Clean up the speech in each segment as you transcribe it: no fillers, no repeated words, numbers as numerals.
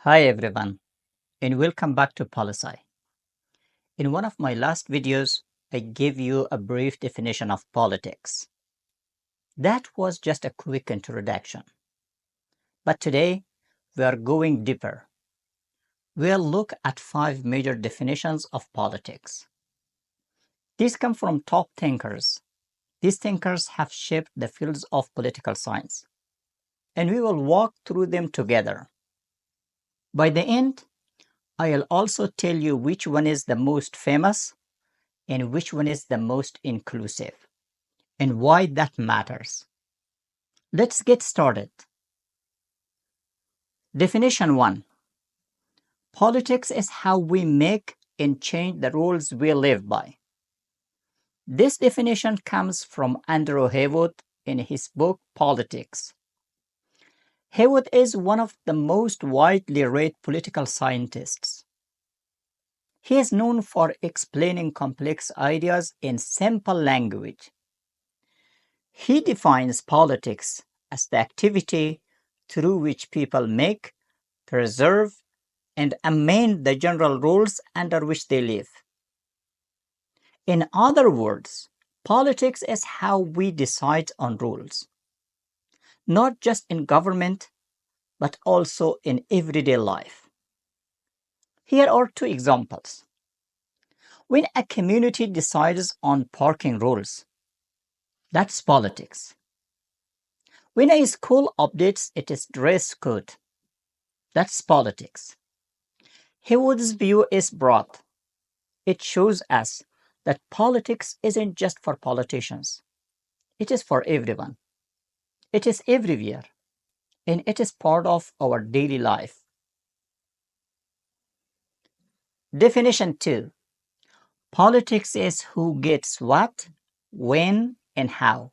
Hi everyone, and welcome back to Poli Sci. In one of my last videos, I gave you a brief definition of politics. That was just a quick introduction. But today, we are going deeper. We'll look at 5 major definitions of politics. These come from top thinkers. These thinkers have shaped the fields of political science, and we will walk through them together. By the end, I'll also tell you which one is the most famous and which one is the most inclusive, and why that matters. Let's get started. Definition 1. Politics is how we make and change the rules we live by. This definition comes from Andrew Heywood in his book Politics. Heywood is one of the most widely read political scientists. He is known for explaining complex ideas in simple language. He defines politics as the activity through which people make, preserve, and amend the general rules under which they live. In other words, politics is how we decide on rules, not just in government, but also in everyday life. Here are 2 examples. When a community decides on parking rules, that's politics. When a school updates its dress code, that's politics. Heywood's view is broad. It shows us that politics isn't just for politicians. It is for everyone. It is everywhere, and it is part of our daily life. Definition 2. Politics is who gets what, when, and how.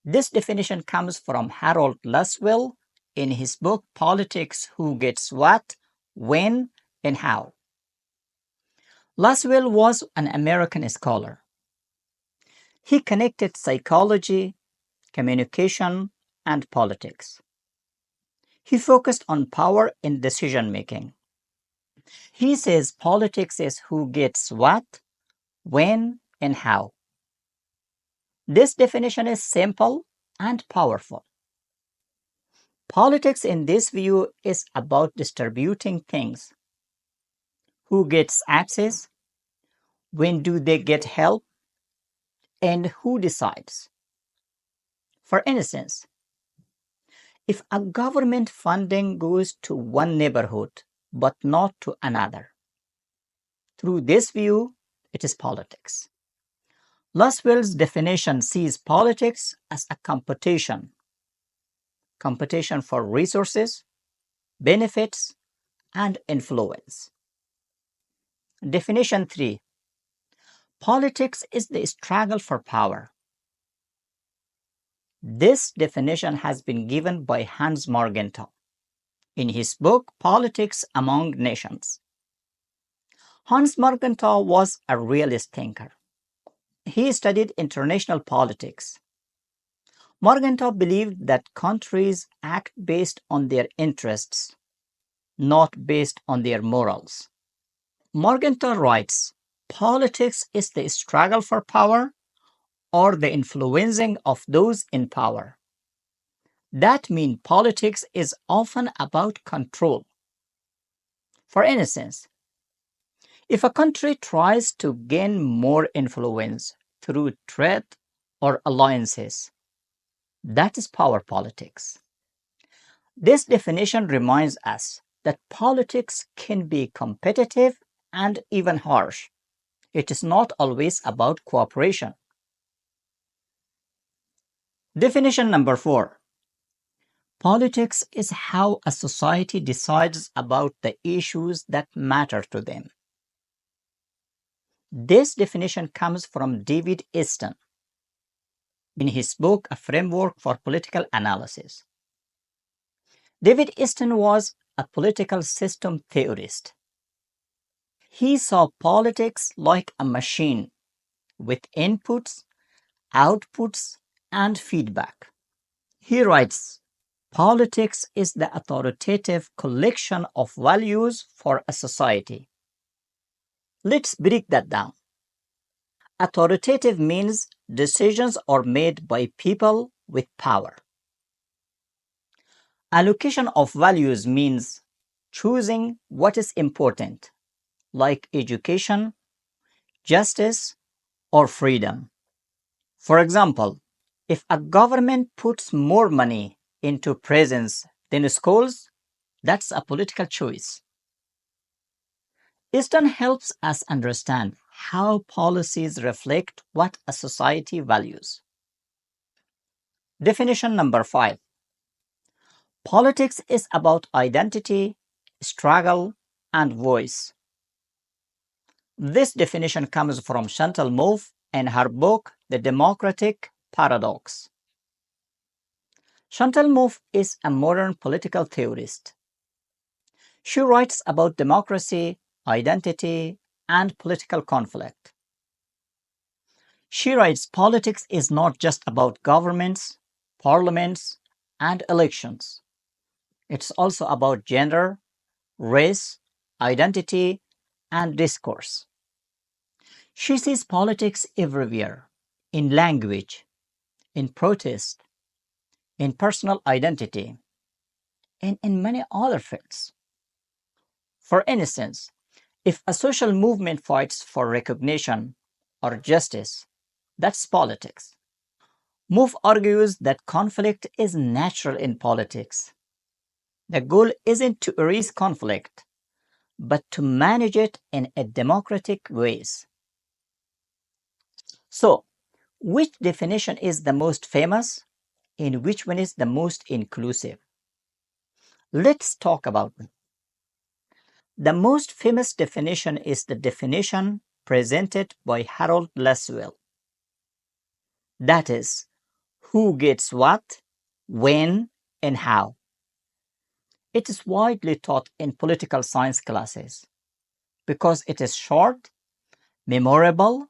This definition comes from Harold Lasswell in his book Politics: Who Gets What, When, and How. Lasswell was an American scholar. He connected psychology, communication, and politics. He focused on power in decision making. He says politics is who gets what, when, and how. This definition is simple and powerful. Politics in this view is about distributing things. Who gets access? When do they get help? And who decides? For instance, if a government funding goes to one neighborhood but not to another, through this view, it is politics. Lasswell's definition sees politics as a competition for resources, benefits, and influence. Definition 3. Politics is the struggle for power. This definition has been given by Hans Morgenthau in his book Politics Among Nations. Hans Morgenthau was a realist thinker. He studied international politics. Morgenthau believed that countries act based on their interests, not based on their morals. Morgenthau writes, politics is the struggle for power or the influencing of those in power. That means politics is often about control. For instance, if a country tries to gain more influence through trade or alliances, that is power politics. This definition reminds us that politics can be competitive and even harsh. It is not always about cooperation. Definition number 4. Politics is how a society decides about the issues that matter to them. This definition comes from David Easton in his book A Framework for Political Analysis. David Easton was a political system theorist. He saw politics like a machine with inputs, outputs, and feedback. He writes, Politics is the authoritative collection of values for a society. Let's break that down. Authoritative means decisions are made by people with power. Allocation of values means choosing what is important, like education, justice, or freedom. For example, if a government puts more money into prisons than schools, that's a political choice. Easton helps us understand how policies reflect what a society values. Definition number 5. Politics is about identity, struggle, and voice. This definition comes from Chantal Mouffe in her book The Democratic Paradox. Chantal Mouffe is a modern political theorist. She writes about democracy, identity, and political conflict. She writes politics is not just about governments, parliaments, and elections. It's also about gender, race, identity, and discourse. She sees politics everywhere, in language, in protest, in personal identity, and in many other fields. For instance, if a social movement fights for recognition or justice, that's politics. Mouffe argues that conflict is natural in politics. The goal isn't to erase conflict, but to manage it in a democratic ways. So, which definition is the most famous and which one is the most inclusive? Let's talk about them. The most famous definition is the definition presented by Harold Lasswell. That is, who gets what, when, and how. It is widely taught in political science classes because it is short, memorable,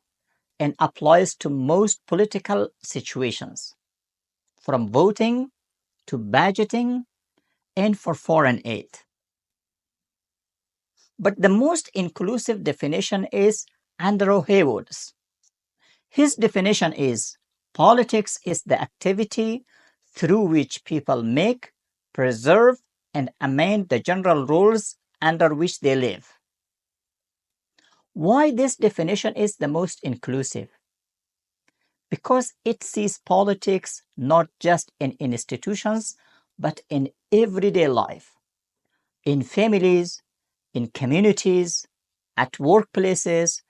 and applies to most political situations, from voting to budgeting and for foreign aid. But the most inclusive definition is Andrew Heywood's. His definition is politics is the activity through which people make, preserve, and amend the general rules under which they live. Why this definition is the most inclusive? Because it sees politics not just in institutions, but in everyday life, in families, in communities, at workplaces,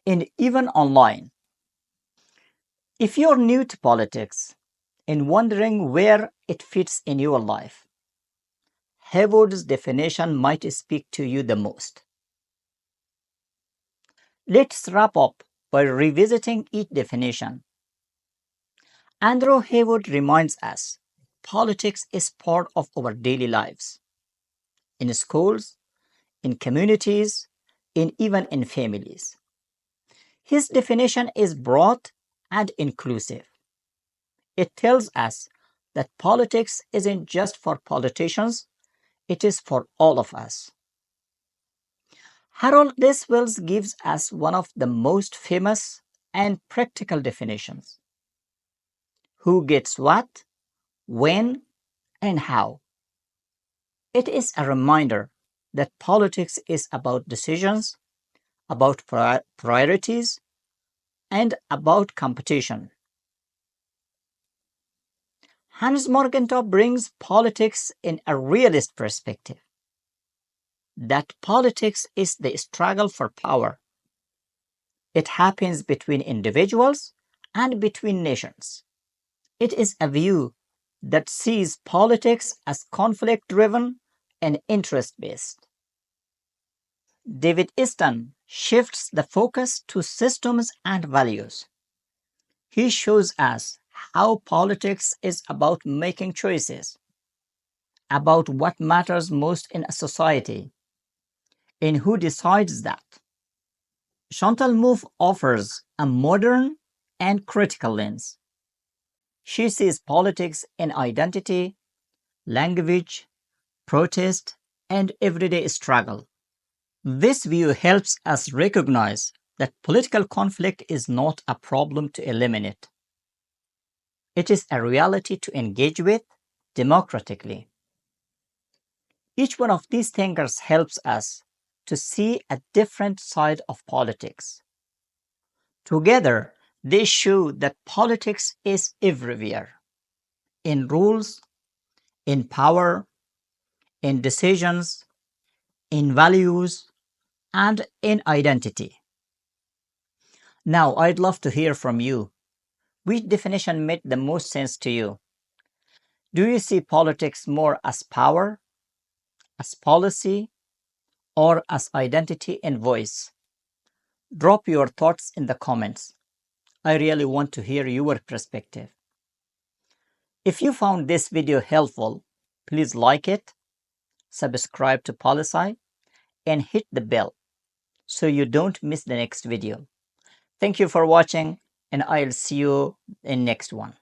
and even online. If you're new to politics and wondering where it fits in your life, Heywood's definition might speak to you the most. Let's wrap up by revisiting each definition. Andrew Heywood reminds us politics is part of our daily lives, in schools, in communities, and even in families. His definition is broad and inclusive. It tells us that politics isn't just for politicians, it is for all of us. Harold Lasswell gives us one of the most famous and practical definitions. Who gets what, when, and how. It is a reminder that politics is about decisions, about priorities, and about competition. Hans Morgenthau brings politics in a realist perspective. That politics is the struggle for power. It happens between individuals and between nations. It is a view that sees politics as conflict-driven and interest-based. David Easton shifts the focus to systems and values. He shows us how politics is about making choices, about what matters most in a society, and who decides that. Chantal Mouffe offers a modern and critical lens. She sees politics in identity, language, protest, and everyday struggle. This view helps us recognize that political conflict is not a problem to eliminate. It is a reality to engage with democratically. Each one of these thinkers helps us to see a different side of politics. Together, they show that politics is everywhere, in rules, in power, in decisions, in values, and in identity. Now, I'd love to hear from you. Which definition made the most sense to you? Do you see politics more as power, as policy, or as identity and voice? Drop your thoughts in the comments. I really want to hear your perspective. If you found this video helpful, please like it, subscribe to Poli Sci, and hit the bell so you don't miss the next video. Thank you for watching, and I'll see you in next one.